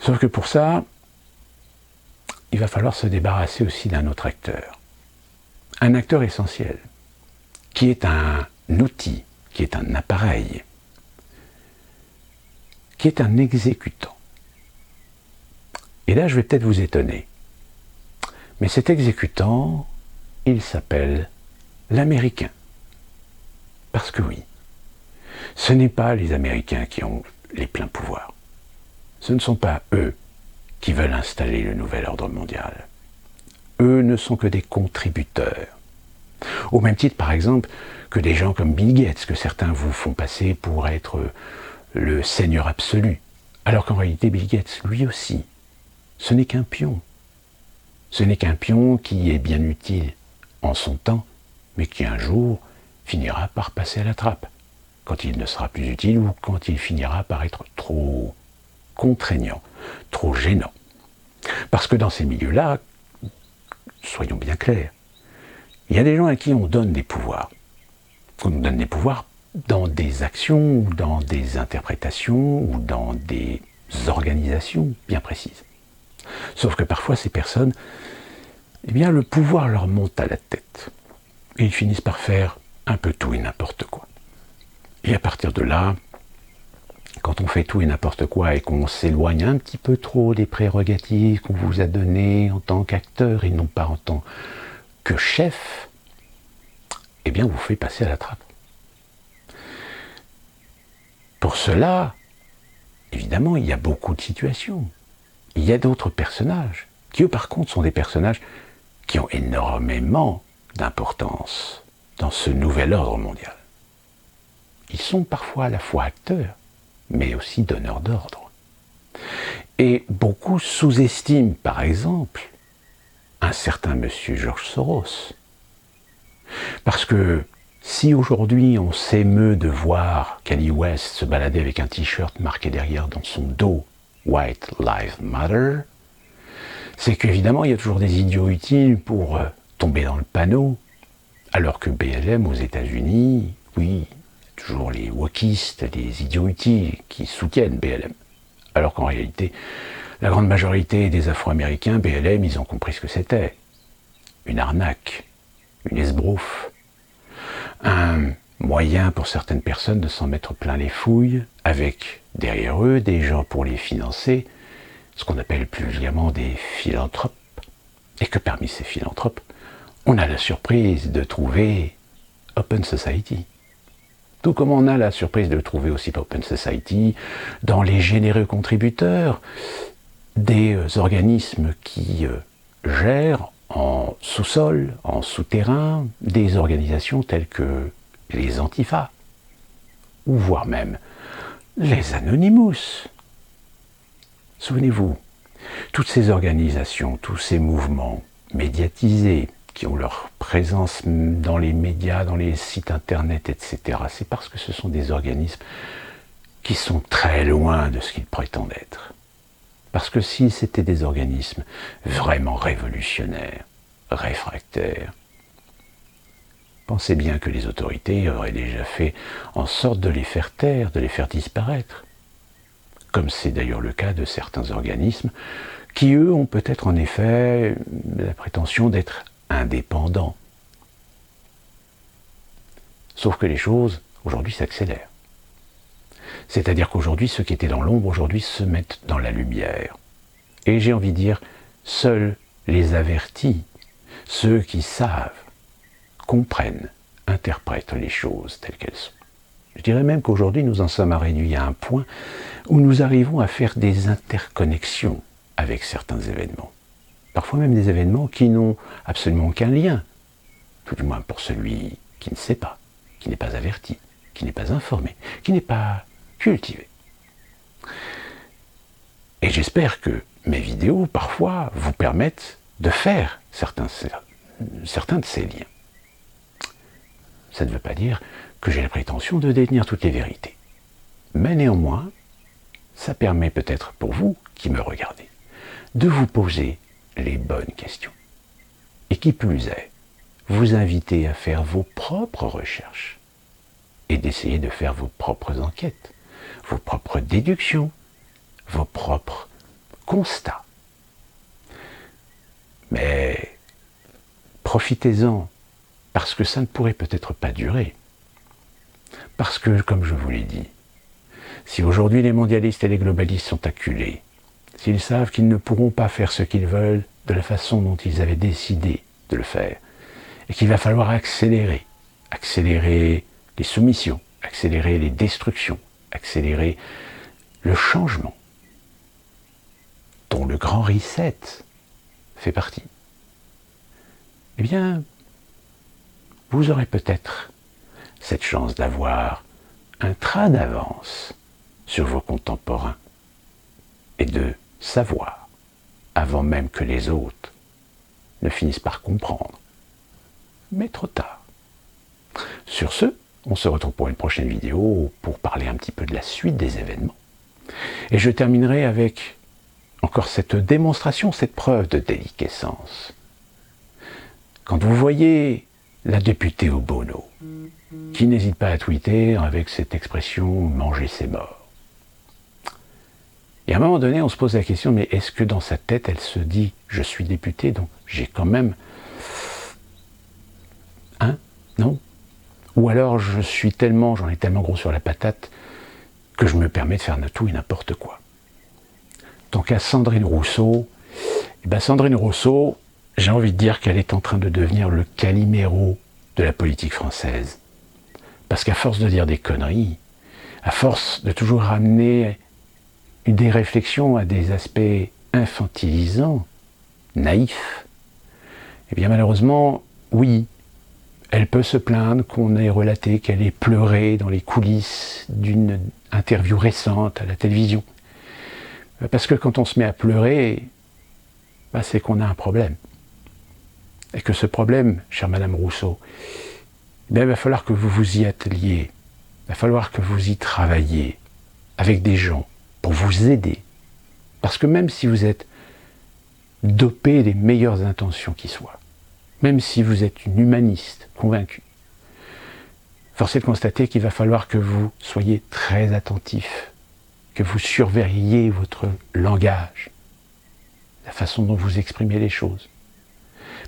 Sauf que pour ça, il va falloir se débarrasser aussi d'un autre acteur. Un acteur essentiel, qui est un outil, qui est un appareil, qui est un exécutant. Et là, je vais peut-être vous étonner. Mais cet exécutant, il s'appelle l'Américain. Parce que oui, ce n'est pas les Américains qui ont les pleins pouvoirs. Ce ne sont pas eux qui veulent installer le nouvel ordre mondial. Eux ne sont que des contributeurs. Au même titre, par exemple, que des gens comme Bill Gates, que certains vous font passer pour être le seigneur absolu. Alors qu'en réalité, Bill Gates, lui aussi, ce n'est qu'un pion. Ce n'est qu'un pion qui est bien utile en son temps, mais qui un jour finira par passer à la trappe, quand il ne sera plus utile ou quand il finira par être trop contraignant, trop gênant. Parce que dans ces milieux-là, soyons bien clairs, il y a des gens à qui on donne des pouvoirs. On nous donne des pouvoirs dans des actions, ou dans des interprétations, ou dans des organisations bien précises. Sauf que parfois, ces personnes, eh bien, le pouvoir leur monte à la tête. Et ils finissent par faire un peu tout et n'importe quoi. Et à partir de là, quand on fait tout et n'importe quoi et qu'on s'éloigne un petit peu trop des prérogatives qu'on vous a données en tant qu'acteur et non pas en tant que chef, eh bien, vous fait passer à la trappe. Pour cela, évidemment, il y a beaucoup de situations. Il y a d'autres personnages, qui eux par contre sont des personnages qui ont énormément d'importance dans ce nouvel ordre mondial. Ils sont parfois à la fois acteurs, mais aussi donneurs d'ordre. Et beaucoup sous-estiment, par exemple, un certain monsieur George Soros. Parce que si aujourd'hui on s'émeut de voir Kanye West se balader avec un t-shirt marqué derrière dans son dos White Lives Matter, c'est qu'évidemment il y a toujours des idiots utiles pour tomber dans le panneau, alors que BLM aux États-Unis, oui, toujours les wokistes, les idiots utiles qui soutiennent BLM. Alors qu'en réalité, la grande majorité des Afro-Américains, BLM, ils ont compris ce que c'était. Une arnaque, une esbrouffe, un moyen pour certaines personnes de s'en mettre plein les fouilles, avec derrière eux des gens pour les financer, ce qu'on appelle plus vulgairement des philanthropes. Et que parmi ces philanthropes, on a la surprise de trouver Open Society. Tout comme on a la surprise de trouver aussi Open Society dans les généreux contributeurs des organismes qui gèrent en sous-sol, en souterrain, des organisations telles que les Antifa, ou voire même les Anonymous. Souvenez-vous, toutes ces organisations, tous ces mouvements médiatisés, qui ont leur présence dans les médias, dans les sites internet, etc., c'est parce que ce sont des organismes qui sont très loin de ce qu'ils prétendent être. Parce que si c'était des organismes vraiment révolutionnaires, réfractaires, pensez bien que les autorités auraient déjà fait en sorte de les faire taire, de les faire disparaître. Comme c'est d'ailleurs le cas de certains organismes qui, eux, ont peut-être en effet la prétention d'être indépendants. Sauf que les choses, aujourd'hui, s'accélèrent. C'est-à-dire qu'aujourd'hui, ceux qui étaient dans l'ombre, aujourd'hui, se mettent dans la lumière. Et j'ai envie de dire, seuls les avertis, ceux qui savent, comprennent, interprètent les choses telles qu'elles sont. Je dirais même qu'aujourd'hui, nous en sommes réduits à un point où nous arrivons à faire des interconnexions avec certains événements. Parfois même des événements qui n'ont absolument aucun lien tout du moins pour celui qui ne sait pas, qui n'est pas averti, qui n'est pas informé, qui n'est pas cultivé. Et j'espère que mes vidéos, parfois, vous permettent de faire certains de ces liens. Ça ne veut pas dire que j'ai la prétention de détenir toutes les vérités. Mais néanmoins, ça permet peut-être pour vous, qui me regardez, de vous poser les bonnes questions. Et qui plus est, vous inviter à faire vos propres recherches et d'essayer de faire vos propres enquêtes, vos propres déductions, vos propres constats. Mais profitez-en, parce que ça ne pourrait peut-être pas durer. Parce que, comme je vous l'ai dit, si aujourd'hui les mondialistes et les globalistes sont acculés, s'ils savent qu'ils ne pourront pas faire ce qu'ils veulent de la façon dont ils avaient décidé de le faire, et qu'il va falloir accélérer les soumissions, accélérer les destructions, accélérer le changement, dont le grand reset fait partie, eh bien, vous aurez peut-être cette chance d'avoir un train d'avance sur vos contemporains et de savoir, avant même que les autres ne finissent par comprendre. Mais trop tard. Sur ce, on se retrouve pour une prochaine vidéo pour parler un petit peu de la suite des événements. Et je terminerai avec encore cette démonstration, cette preuve de déliquescence. Quand vous voyez la députée Obono, qui n'hésite pas à tweeter avec cette expression « manger c'est mort ». Et à un moment donné, on se pose la question, mais est-ce que dans sa tête, elle se dit « je suis députée, donc j'ai quand même… » Hein? Non? Ou alors j'en ai tellement gros sur la patate que je me permets de faire tout et n'importe quoi. Tant qu'à Sandrine Rousseau, Sandrine Rousseau, j'ai envie de dire qu'elle est en train de devenir le Calimero de la politique française. Parce qu'à force de dire des conneries, à force de toujours ramener des réflexions à des aspects infantilisants, naïfs, eh bien malheureusement, oui, elle peut se plaindre qu'on ait relaté qu'elle ait pleuré dans les coulisses d'une interview récente à la télévision. Parce que quand on se met à pleurer, c'est qu'on a un problème. Et que ce problème, chère Madame Rousseau, il va falloir que vous vous y atteliez, il va falloir que vous y travailliez avec des gens pour vous aider. Parce que même si vous êtes dopé des meilleures intentions qui soient, même si vous êtes une humaniste convaincue, force est de constater qu'il va falloir que vous soyez très attentif, que vous surveilliez votre langage, la façon dont vous exprimez les choses.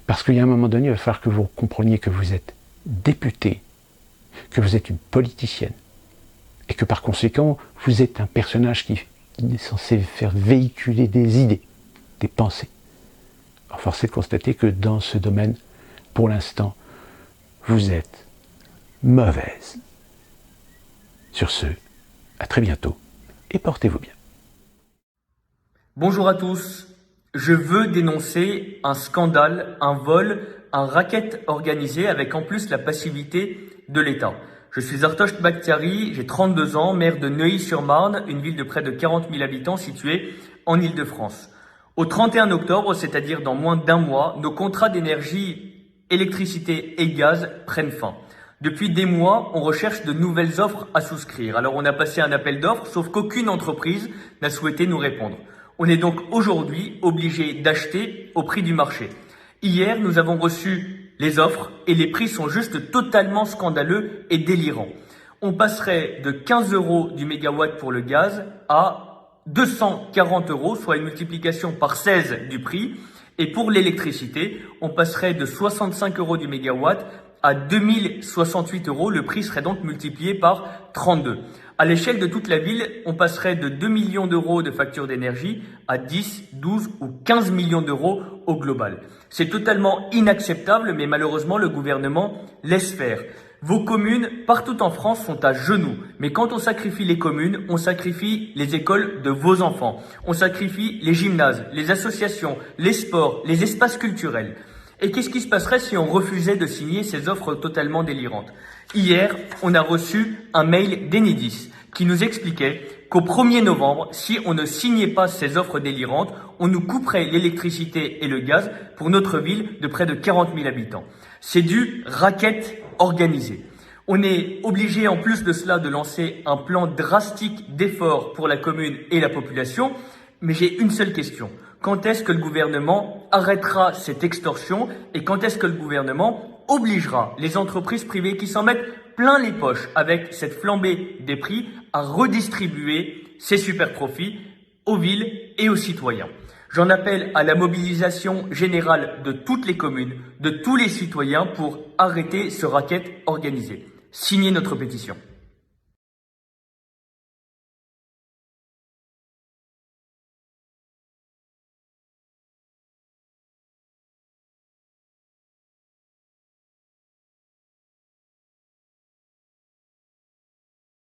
Parce qu'il y a un moment donné, il va falloir que vous compreniez que vous êtes député, que vous êtes une politicienne, et que par conséquent, vous êtes un personnage qui est censé faire véhiculer des idées, des pensées. Alors, force est de constater que dans ce domaine, pour l'instant, vous êtes mauvaise. Sur ce, à très bientôt, et portez-vous bien. Bonjour à tous. Je veux dénoncer un scandale, un vol, un racket organisé avec en plus la passivité de l'État. Je suis Artosh Bakhtiari, j'ai 32 ans, maire de Neuilly-sur-Marne, une ville de près de 40 000 habitants située en Île-de-France. Au 31 octobre, c'est-à-dire dans moins d'un mois, nos contrats d'énergie, électricité et gaz prennent fin. Depuis des mois, on recherche de nouvelles offres à souscrire. Alors on a passé un appel d'offres, sauf qu'aucune entreprise n'a souhaité nous répondre. On est donc aujourd'hui obligé d'acheter au prix du marché. Hier, nous avons reçu les offres et les prix sont juste totalement scandaleux et délirants. On passerait de 15 € du mégawatt pour le gaz à 240 €, soit une multiplication par 16 du prix. Et pour l'électricité, on passerait de 65 € du mégawatt à 2068 €. Le prix serait donc multiplié par 32. À l'échelle de toute la ville, on passerait de 2 millions d'euros de facture d'énergie à 10, 12 ou 15 millions d'euros au global. C'est totalement inacceptable, mais malheureusement, le gouvernement laisse faire. Vos communes, partout en France, sont à genoux. Mais quand on sacrifie les communes, on sacrifie les écoles de vos enfants. On sacrifie les gymnases, les associations, les sports, les espaces culturels. Et qu'est-ce qui se passerait si on refusait de signer ces offres totalement délirantes? Hier, on a reçu un mail d'Enedis qui nous expliquait qu'au 1er novembre, si on ne signait pas ces offres délirantes, on nous couperait l'électricité et le gaz pour notre ville de près de 40 000 habitants. C'est du racket organisé. On est obligé en plus de cela de lancer un plan drastique d'efforts pour la commune et la population, mais j'ai une seule question. Quand est-ce que le gouvernement arrêtera cette extorsion et quand est-ce que le gouvernement obligera les entreprises privées qui s'en mettent plein les poches avec cette flambée des prix à redistribuer ces super profits aux villes et aux citoyens? J'en appelle à la mobilisation générale de toutes les communes, de tous les citoyens pour arrêter ce racket organisé. Signez notre pétition.